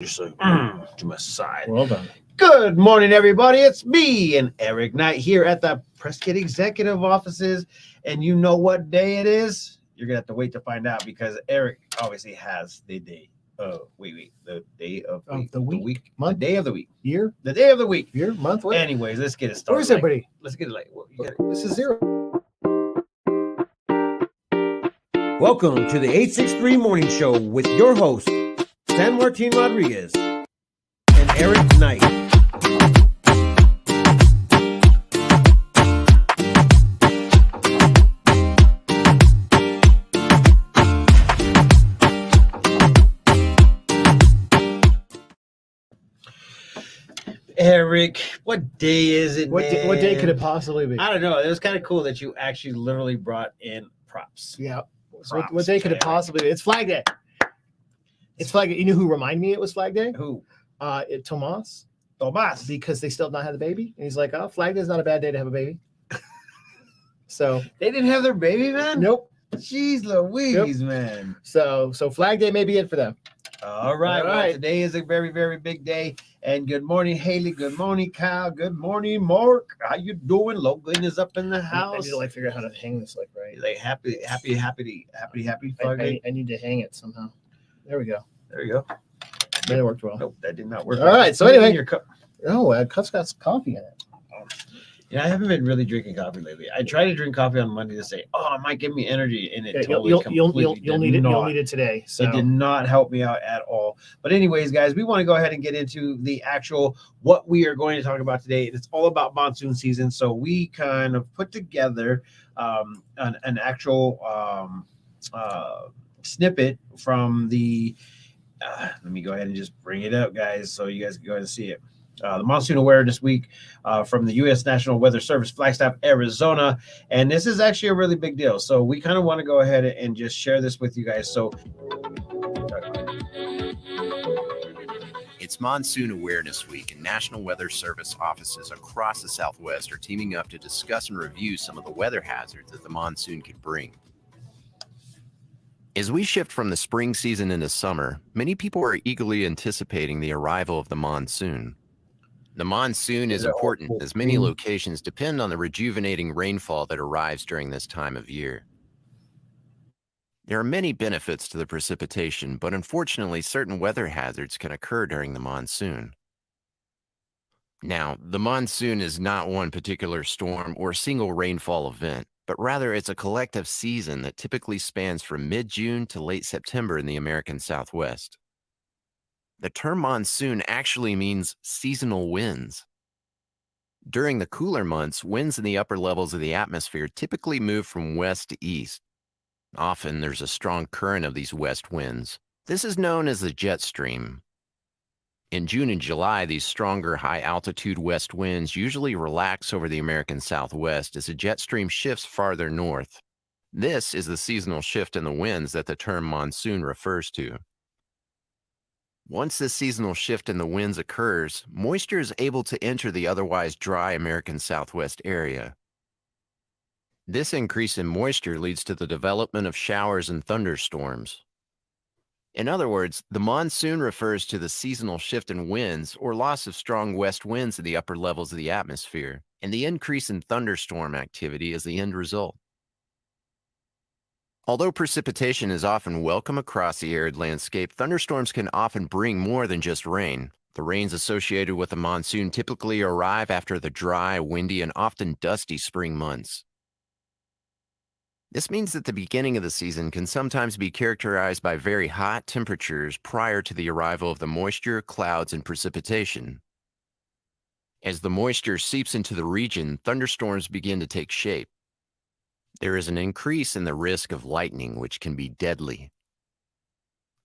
To my side. Well done. Good morning, everybody. It's me and Eric Knight here at the Prescott Executive Offices. And you know what day it is? You're going to have to wait to find out because Eric obviously has the day. The day of the week, month, the day of the week, year, the day of the week, year, month. What? Anyways, let's get it started. Where's everybody? Let's get it like This is zero. Welcome to the 863 Morning Show with your host, San Martin Rodriguez and Eric Knight. Eric, what day is it? What day could it possibly be? I don't know. It was kind of cool that you actually literally brought in props. Yeah. So what day could it possibly be? It's Flag Day. It's Flag Day. You know who reminded me it was Flag Day? Who? Tomas. Tomas. Because they still have not had the baby. And he's like, oh, Flag Day is not a bad day to have a baby. So they didn't have their baby, man? Nope. Jeez Louise, man. So Flag Day may be it for them. All right. Well, today is a very, very big day. And good morning, Haley. Good morning, Kyle. Good morning, Mark. How you doing? Logan is up in the house. I need to figure out how to hang this right. Like happy. I need to hang it somehow. There we go. There you go. That worked well. Nope, that did not work. All right. So anyway, your cup. Oh, cup's got coffee in it. Yeah, I haven't been really drinking coffee lately. I tried to drink coffee on Monday to say, "Oh, it might give me energy," and it totally you'll need it. You'll need it today. So. It did not help me out at all. But anyways, guys, we want to go ahead and get into the actual what we are going to talk about today. It's all about monsoon season. So we kind of put together an actual snippet from the. Let me go ahead and just bring it up, guys, so you guys can go ahead and see it. The Monsoon Awareness Week from the U.S. National Weather Service, Flagstaff, Arizona. And this is actually a really big deal. So we kind of want to go ahead and just share this with you guys. So it's Monsoon Awareness Week, and National Weather Service offices across the Southwest are teaming up to discuss and review some of the weather hazards that the monsoon could bring. As we shift from the spring season into summer, many people are eagerly anticipating the arrival of the monsoon. The monsoon is important as many locations depend on the rejuvenating rainfall that arrives during this time of year. There are many benefits to the precipitation, but unfortunately, certain weather hazards can occur during the monsoon. Now, the monsoon is not one particular storm or single rainfall event, but rather it's a collective season that typically spans from mid-June to late September in the American Southwest. The term monsoon actually means seasonal winds. During the cooler months, winds in the upper levels of the atmosphere typically move from west to east. Often there's a strong current of these west winds. This is known as the jet stream. In June and July, these stronger high-altitude west winds usually relax over the American Southwest as the jet stream shifts farther north. This is the seasonal shift in the winds that the term monsoon refers to. Once this seasonal shift in the winds occurs, moisture is able to enter the otherwise dry American Southwest area. This increase in moisture leads to the development of showers and thunderstorms. In other words, the monsoon refers to the seasonal shift in winds or loss of strong west winds in the upper levels of the atmosphere, and the increase in thunderstorm activity is the end result. Although precipitation is often welcome across the arid landscape, thunderstorms can often bring more than just rain. The rains associated with the monsoon typically arrive after the dry, windy, and often dusty spring months. This means that the beginning of the season can sometimes be characterized by very hot temperatures prior to the arrival of the moisture, clouds, and precipitation. As the moisture seeps into the region, thunderstorms begin to take shape. There is an increase in the risk of lightning, which can be deadly.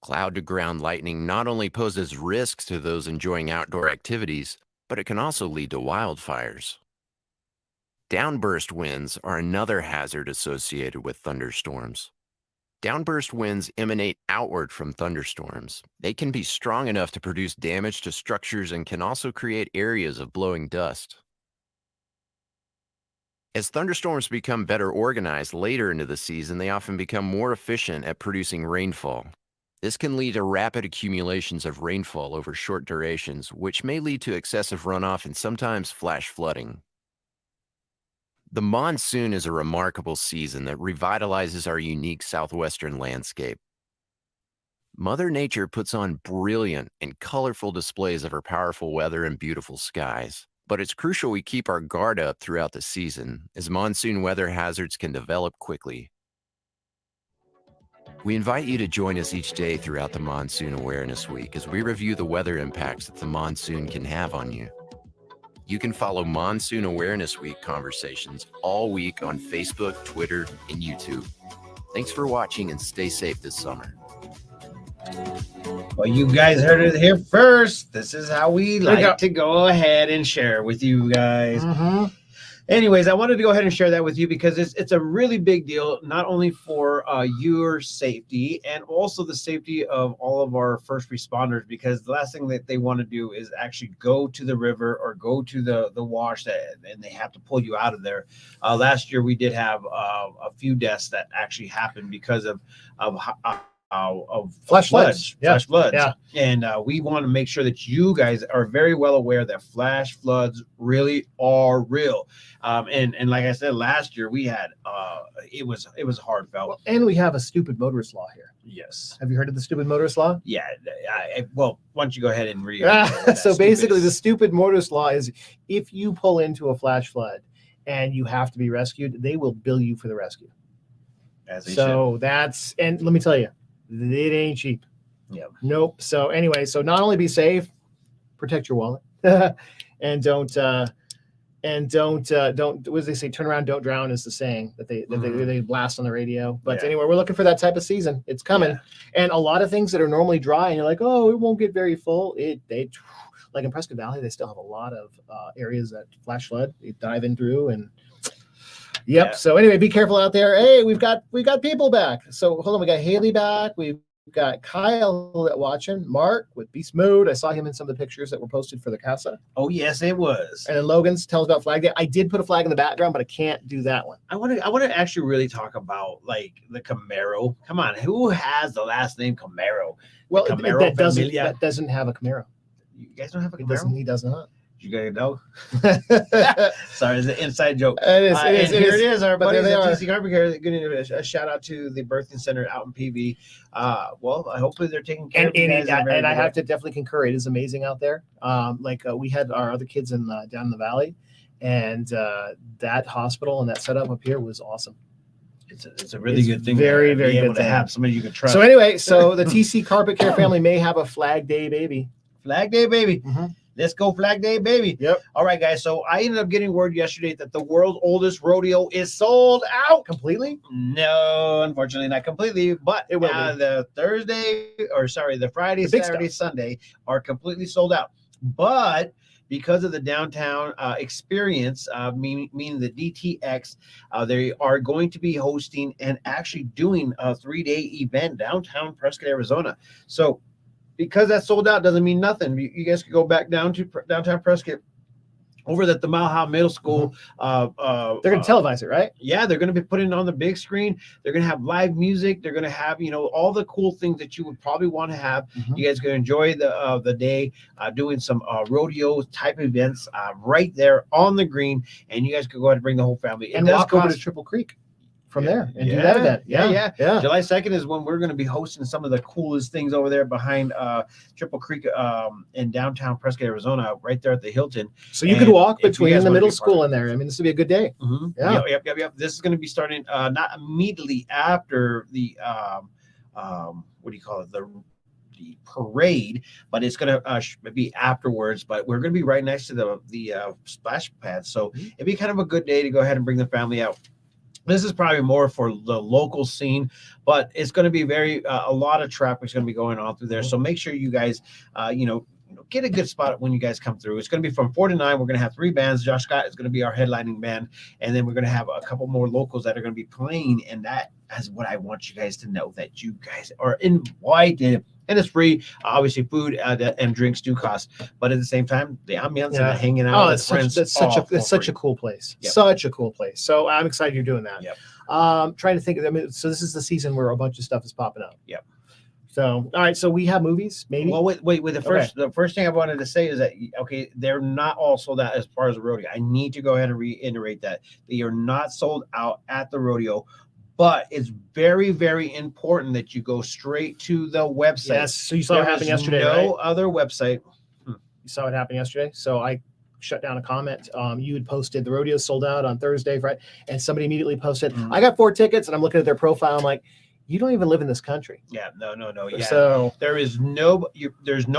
Cloud-to-ground lightning not only poses risks to those enjoying outdoor activities, but it can also lead to wildfires. Downburst winds are another hazard associated with thunderstorms. Downburst winds emanate outward from thunderstorms. They can be strong enough to produce damage to structures and can also create areas of blowing dust. As thunderstorms become better organized later into the season, they often become more efficient at producing rainfall. This can lead to rapid accumulations of rainfall over short durations, which may lead to excessive runoff and sometimes flash flooding. The monsoon is a remarkable season that revitalizes our unique southwestern landscape. Mother Nature puts on brilliant and colorful displays of her powerful weather and beautiful skies. But it's crucial we keep our guard up throughout the season, as monsoon weather hazards can develop quickly. We invite you to join us each day throughout the Monsoon Awareness Week as we review the weather impacts that the monsoon can have on you. You can follow Monsoon Awareness Week conversations all week on Facebook, Twitter, and YouTube. Thanks for watching and stay safe this summer. Well, you guys heard it here first. This is how we like to go ahead and share with you guys. Anyways, I wanted to go ahead and share that with you because it's a really big deal, not only for your safety and also the safety of all of our first responders, because the last thing that they want to do is actually go to the river or go to the wash and they have to pull you out of there. Last year, we did have a few deaths that actually happened because of flash floods. Flash floods. Yeah. And we want to make sure that you guys are very well aware that flash floods really are real. And like I said, last year we had it was hard felt. Well, and we have a stupid motorist law here. Yes. Have you heard of the stupid motorist law? Yeah. Well, why don't you go ahead and read? So basically, the stupid motorist law is if you pull into a flash flood and you have to be rescued, they will bill you for the rescue. So that's, and let me tell you, it ain't cheap. Yeah. Nope. So anyway, so not only be safe, protect your wallet, and don't what do they say? Turn around, don't drown is the saying that they blast on the radio. But anyway, we're looking for that type of season. It's coming, and a lot of things that are normally dry, and you're like, oh, it won't get very full. They like in Prescott Valley, they still have a lot of areas that flash flood. They dive in through and. Yep. Yeah. So anyway, be careful out there. Hey, we've got people back. So hold on, we got Haley back. We've got Kyle watching. Mark with Beast Mode. I saw him in some of the pictures that were posted for the Casa. Oh yes, it was. And then Logan's tells about Flag Day. I did put a flag in the background, but I can't do that one. I want to actually really talk about like the Camaro. Come on, who has the last name Camaro? Well, that doesn't have a Camaro. You guys don't have a Camaro? He does not. You gotta know. Sorry, it's an inside joke. It is. Here it is. Our buddies at are. TC Carpet Care. Giving a shout out to the birthing center out in PV. Well, hopefully they're taking care of you guys. And I have to definitely concur. It is amazing out there. We had our other kids down in the valley, and that hospital and that setup up here was awesome. It's a really good thing. Very very good to have somebody you can trust. So anyway, so the TC Carpet Care family may have a Flag Day baby. Flag Day baby. Mm-hmm. Let's go Flag Day, baby. Yep. All right, guys. So I ended up getting word yesterday that the world's oldest rodeo is sold out. Completely? No, unfortunately not completely. But it will the Friday, Saturday, Sunday are completely sold out. But because of the downtown experience, meaning the DTX, they are going to be hosting and actually doing a 3-day event downtown Prescott, Arizona. So because that's sold out doesn't mean nothing. You guys could go back down to downtown Prescott over at the Mile High Middle School. Mm-hmm. They're going to televise it, right? Yeah, they're going to be putting it on the big screen. They're going to have live music. They're going to have, all the cool things that you would probably want to have. Mm-hmm. You guys can enjoy the day doing some rodeo type events right there on the green. And you guys could go ahead and bring the whole family. And walk over to Triple Creek. From there and do that event. Yeah. July 2nd is when we're going to be hosting some of the coolest things over there behind Triple Creek in downtown Prescott, Arizona, right there at the Hilton. So you could walk between the middle school and there. I mean, this would be a good day. Mm-hmm. Yeah. Yep. This is going to be starting not immediately after the what do you call it? The parade, but it's going to be afterwards. But we're going to be right next to the splash pad, so it'd be kind of a good day to go ahead and bring the family out. This is probably more for the local scene, but it's going to be a lot of traffic is going to be going on through there. So make sure you guys, get a good spot when you guys come through. It's going to be from 4 to 9. We're going to have 3 bands. Josh Scott is going to be our headlining band, and then we're going to have a couple more locals that are going to be playing. And that is what I want you guys to know, that you guys are invited. And it's free. Obviously, food and drinks do cost, but at the same time, the ambiance and the hanging out with friends. It's such a cool place. Yep. Such a cool place. So I'm excited you're doing that. Yep. Trying to think. So this is the season where a bunch of stuff is popping up. Yep. So, all right. So we have movies, maybe. Well, wait. The first thing I wanted to say is that okay, they're not all sold out as far as the rodeo. I need to go ahead and reiterate that they are not sold out at the rodeo, but it's very, very important that you go straight to the website. Yes. So you saw what happened yesterday. No right? other website. You saw what happened yesterday. So I shut down a comment. You had posted the rodeo sold out on Thursday, right? And somebody immediately posted, I got 4 tickets, and I'm looking at their profile. I'm like, you don't even live in this country. Yeah, no. Yeah. So there's no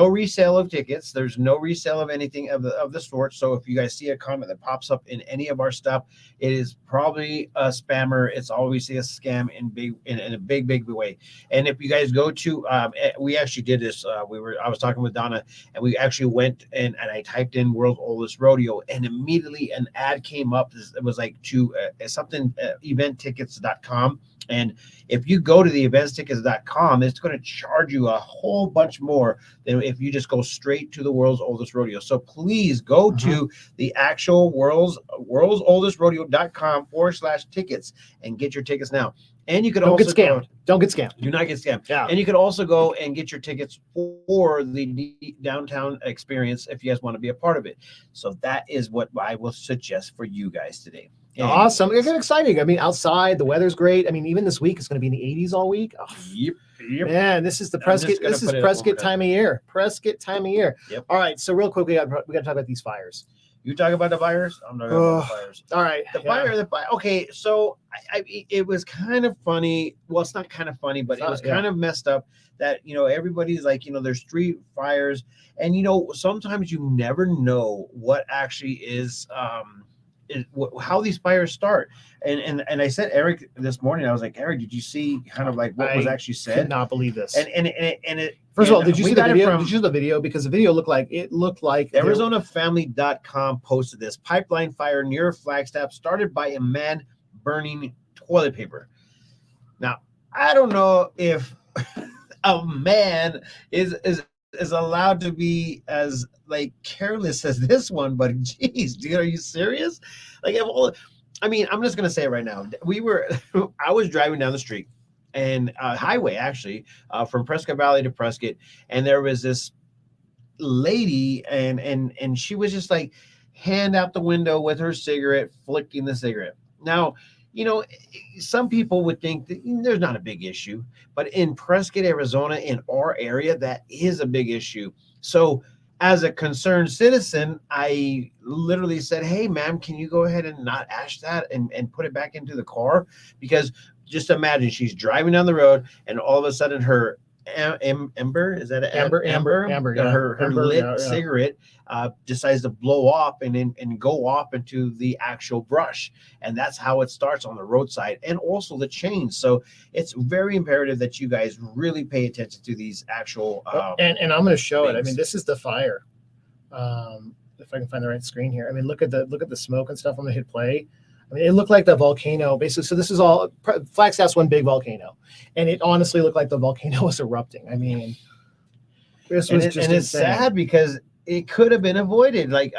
resale of tickets. There's no resale of anything of the sort. So if you guys see a comment that pops up in any of our stuff, it is probably a spammer. It's obviously a scam in a big way. And if you guys go to, we actually did this. I was talking with Donna, and we actually went and I typed in "World's Oldest Rodeo," and immediately an ad came up. It was like to eventtickets.com. And if you go to the eventstickets.com, it's going to charge you a whole bunch more than if you just go straight to the World's Oldest Rodeo. So please go to the actual world's oldest rodeo.com/tickets and get your tickets now. And you could don't also get scammed. Don't get scammed. Do not get scammed. Yeah. And you could also go and get your tickets for the downtown experience if you guys want to be a part of it. So that is what I will suggest for you guys today. And awesome. It's exciting. I mean, outside, the weather's great. I mean, even this week, it's going to be in the 80s all week. Oh, Yep. Man, this is the Prescott. This is Prescott time of year. Prescott time of year. Yep. All right. So real quick, we got to talk about these fires. You talk about the fires? I'm not talking about the fires. All right. The fire. Okay, so it was kind of funny. Well, it's not kind of funny, but it was kind of messed up that, everybody's like, there's street fires. And, sometimes you never know what actually is how these fires start. And I said Eric this morning, I was like, Eric, did you see kind of like what was actually said? I could not believe this. And it First of all, did you see the video? Did you see the video? Because the video looked like ArizonaFamily.com posted this. Pipeline fire near Flagstaff started by a man burning toilet paper. Now, I don't know if a man is allowed to be as like careless as this one, but geez, dude, are you serious? Like, I'm just gonna say it right now. I was driving down the street and highway actually from Prescott Valley to Prescott, and there was this lady, and she was just like hand out the window with her cigarette, flicking the cigarette. Now, some people would think that there's not a big issue, but in Prescott, Arizona, in our area, that is a big issue. So as a concerned citizen, I literally said, hey, ma'am, can you go ahead and not ash that and put it back into the car? Because just imagine she's driving down the road and all of a sudden her Ember, is that an Amber, yeah. Her Amber, lit cigarette decides to blow off and go off into the actual brush, and that's how it starts on the roadside, and also the chains. So it's very imperative that you guys really pay attention to these actual and I'm going to show it. I mean, this is the fire. If I can find the right screen here. I mean, look at the smoke and stuff. I'm going to hit play. I mean, it looked like the volcano, basically. So this is all Flagstaff's one big volcano, and it honestly looked like the volcano was erupting. I mean, this was just it's sad because it could have been avoided. Like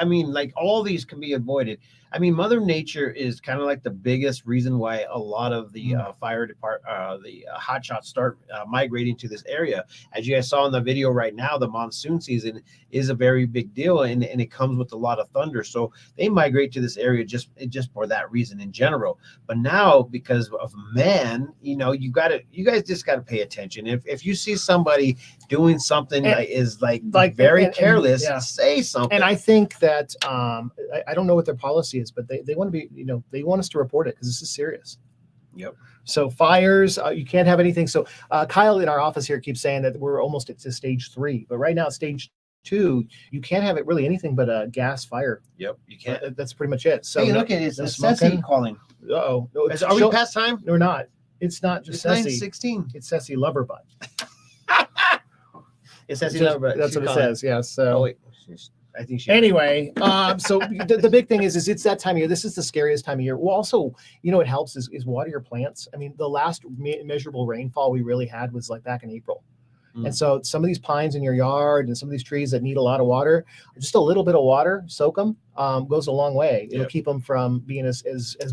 all these can be avoided. I mean, Mother Nature is kind of like the biggest reason why a lot of the fire department, the hot shots start migrating to this area. As you guys saw in the video right now, the monsoon season is a very big deal, and it comes with a lot of thunder. So they migrate to this area just for that reason in general. But now, because of man, you guys just got to pay attention. If you see somebody doing something that is like very careless, say something. And I think that I don't know what their policy is, but they want to be, they want us to report it because this is serious. Yep. So fires, you can't have anything. So Kyle in our office here keeps saying that we're almost at stage 3, but right now it's stage 2. You can't have it really anything but a gas fire. Yep, you can't. That's pretty much it. So hey, look at it. It's Ceci calling. Uh-oh. No, are we past time? We're not. It's not just Ceci. 9:16. It's Ceci Loverbutt. It's Ceci Loverbutt. That's what it says. Yeah. So. Oh, wait. I think she. Anyway, so the big thing is it's that time of year. This is the scariest time of year. Well, also, it helps is water your plants. I mean, the last measurable rainfall we really had was like back in April. And so some of these pines in your yard and some of these trees that need a lot of water, just a little bit of water, soak them. goes a long way. It'll Yep. keep them from being as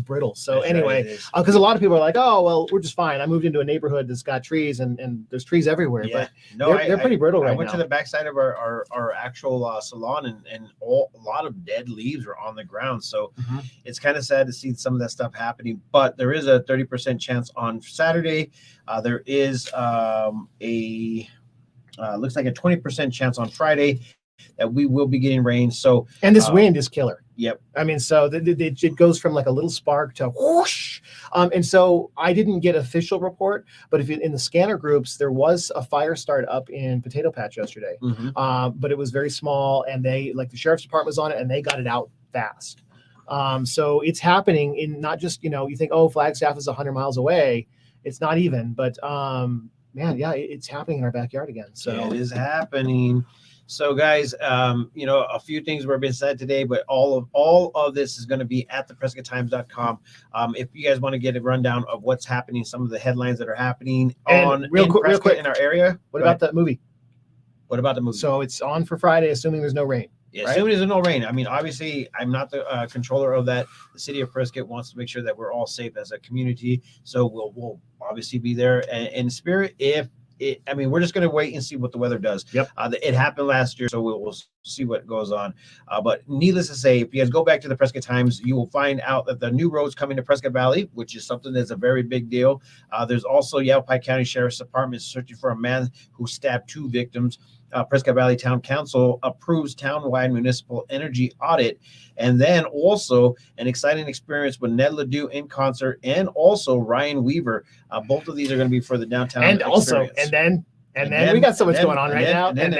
brittle. So That's right, anyway, it is. because a lot of people are like, oh, well, we're just fine. I moved into a neighborhood that's got trees and there's trees everywhere, Yeah. but No, they're pretty brittle I right went now. to the backside of our actual salon and a lot of dead leaves are on the ground. So Mhm. it's kind of sad to see some of that stuff happening. But there is a 30% chance on Saturday. There is looks like a 20% chance on Friday that we will be getting rain. So And this wind is killer. Yep. I mean, so it goes from like a little spark to whoosh. And so I didn't get official report, but if in the scanner groups, there was a fire start up in Potato Patch yesterday. But it was very small, and they, like, the sheriff's department was on it, and they got it out fast. So it's happening in not just, you think, oh, Flagstaff is 100 miles away. It's not even, but man, yeah, it's happening in our backyard again. So it is happening. So guys, a few things were being said today, but all of this is going to be at theprescotttimes.com. If you guys want to get a rundown of what's happening, some of the headlines that are happening And real quick in our area. What about that movie? What about the movie? So it's on for Friday, assuming there's no rain. Yeah, right? assuming there's no rain. I mean, obviously, I'm not the controller of that. The city of Prescott wants to make sure that we're all safe as a community. So we'll obviously be there in spirit. We're just going to wait and see what the weather does. Yep. It happened last year, so we'll see what goes on. But needless to say, if you guys go back to the Prescott Times, you will find out that the new roads coming to Prescott Valley, which is something that's a very big deal. There's also Yavapai County Sheriff's Department searching for a man who stabbed 2 victims. Prescott Valley Town Council approves townwide municipal energy audit. And then also an exciting experience with Ned Ledoux in concert and also Ryan Weaver. Both of these are going to be for the downtown experience. And then we got so much going on right now. And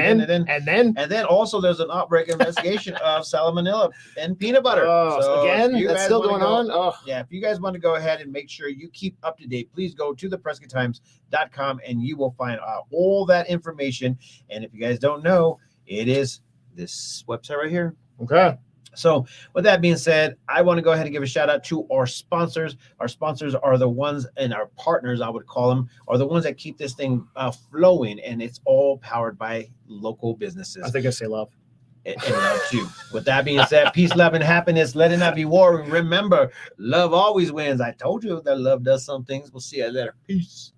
then also there's an outbreak investigation of salmonella and peanut butter. So again, you that's guys still wanna going go- on. Oh, Yeah, if you guys want to go ahead and make sure you keep up to date, please go to theprescotttimes.com and you will find out all that information. And if you guys don't know, it is this website right here. okay. So with that being said, I want to go ahead and give a shout out to our sponsors. Our sponsors are the ones, and our partners, I would call them, are the ones that keep this thing flowing, and it's all powered by local businesses. I think I say love. And love too. With that being said, peace, love, and happiness. Let it not be war. Remember, love always wins. I told you that love does some things. We'll see you later. Peace.